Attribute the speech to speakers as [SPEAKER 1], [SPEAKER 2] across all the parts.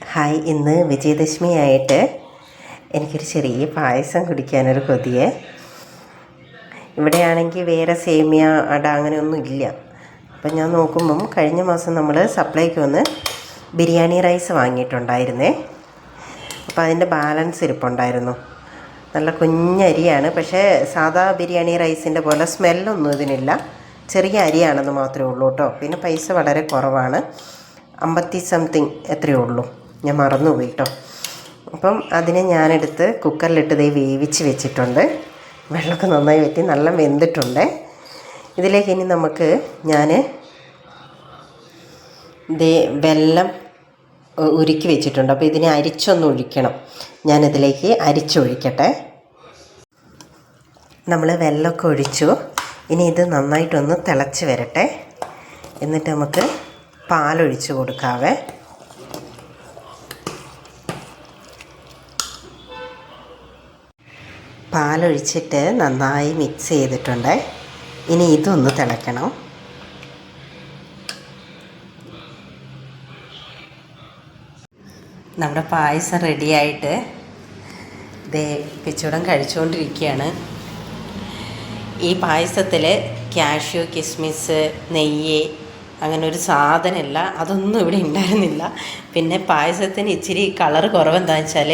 [SPEAKER 1] Hi, ഇന്ന് വിജയദശമിയായിട്ട് എനിക്കൊരു ചെറിയ പായസം കുടിക്കാനൊരു കൊതിയെ. ഇവിടെയാണെങ്കിൽ വേറെ സേമിയ അട അങ്ങനെയൊന്നും ഇല്ല. അപ്പം ഞാൻ നോക്കുമ്പം കഴിഞ്ഞ മാസം നമ്മൾ സപ്ലൈക്ക് വന്ന് ബിരിയാണി റൈസ് വാങ്ങിയിട്ടുണ്ടായിരുന്നേ. അപ്പോൾ അതിൻ്റെ ബാലൻസ് ഇരിപ്പുണ്ടായിരുന്നു. നല്ല കുഞ്ഞരിയാണ്, പക്ഷേ സാധാ ബിരിയാണി റൈസിൻ്റെ പോലെ സ്മെല്ലൊന്നും ഇതിനില്ല. ചെറിയ അരിയാണെന്ന് മാത്രമേ ഉള്ളൂ കേട്ടോ. പിന്നെ പൈസ വളരെ കുറവാണ്, 50 സംതിങ് എത്രയേ ഉള്ളൂ. ഞാൻ മറന്നുപോയി കേട്ടോ. അപ്പം അതിനെ ഞാനെടുത്ത് കുക്കറിലിട്ട് വേവിച്ച് വെച്ചിട്ടുണ്ട്. വെള്ളമൊക്കെ നന്നായി വറ്റി നല്ല വെന്തിട്ടുണ്ട്. ഇതിലേക്ക് ഇനി നമുക്ക് വെല്ലം ഉരുക്കി വെച്ചിട്ടുണ്ട്. അപ്പോൾ ഇതിനെ അരിച്ചൊന്ന് ഒഴിക്കണം. ഞാനിതിലേക്ക് അരിച്ചൊഴിക്കട്ടെ. നമ്മൾ വെല്ലമൊക്കെ ഒഴിച്ചു. ഇനി ഇത് നന്നായിട്ടൊന്ന് തിളച്ച് വരട്ടെ. എന്നിട്ട് നമുക്ക് പാലൊഴിച്ച് കൊടുക്കാവേ. പാലൊഴിച്ചിട്ട് നന്നായി മിക്സ് ചെയ്തിട്ടുണ്ട്. ഇനി ഇതൊന്ന് തിളയ്ക്കണം. നമ്മുടെ പായസം റെഡിയായിട്ട് പിച്ചൂടൻ കഴിച്ചുകൊണ്ടിരിക്കുകയാണ്. ഈ പായസത്തിൽ കാഷ്യൂ, കിസ്മിസ്, നെയ്യ് അങ്ങനെ ഒരു സാധനമില്ല, അതൊന്നും ഇവിടെ ഉണ്ടായിരുന്നില്ല. പിന്നെ പായസത്തിന് ഇച്ചിരി കളർ കുറവെന്താണെന്ന് വെച്ചാൽ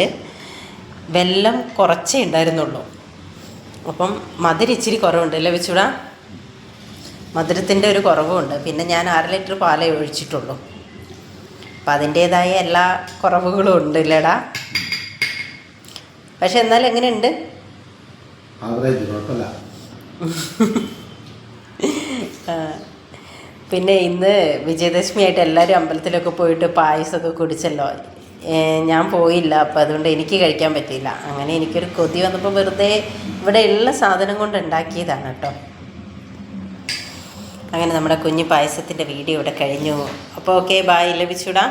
[SPEAKER 1] വെല്ലം കുറച്ചേ ഉണ്ടായിരുന്നുള്ളൂ. അപ്പം മധുരം ഇച്ചിരി കുറവുണ്ട് അല്ലേ വെച്ചൂടാ? മധുരത്തിൻ്റെ ഒരു കുറവുണ്ട്. പിന്നെ ഞാൻ 1/2 ലിറ്റർ പാലേ ഒഴിച്ചിട്ടുള്ളൂ. അപ്പം അതിൻ്റേതായ എല്ലാ കുറവുകളും ഉണ്ട് ഇല്ലേടാ? പക്ഷെ എന്നാലും എങ്ങനെയുണ്ട്? പിന്നെ ഇന്ന് വിജയദശമിയായിട്ട് എല്ലാവരും അമ്പലത്തിലൊക്കെ പോയിട്ട് പായസമൊക്കെ കുടിച്ചല്ലോ. ഞാൻ പോയില്ല, അപ്പോൾ അതുകൊണ്ട് എനിക്ക് കഴിക്കാൻ പറ്റിയില്ല. അങ്ങനെ എനിക്കൊരു കൊതി വന്നപ്പോൾ വെറുതെ ഇവിടെ ഉള്ള സാധനം കൊണ്ട് ഉണ്ടാക്കിയതാണ് കേട്ടോ. അങ്ങനെ നമ്മുടെ കുഞ്ഞു പായസത്തിൻ്റെ വീഡിയോ ഇവിടെ കഴിഞ്ഞു. അപ്പോൾ ഓക്കെ, ബായ്, ലഭിച്ചൂടാ.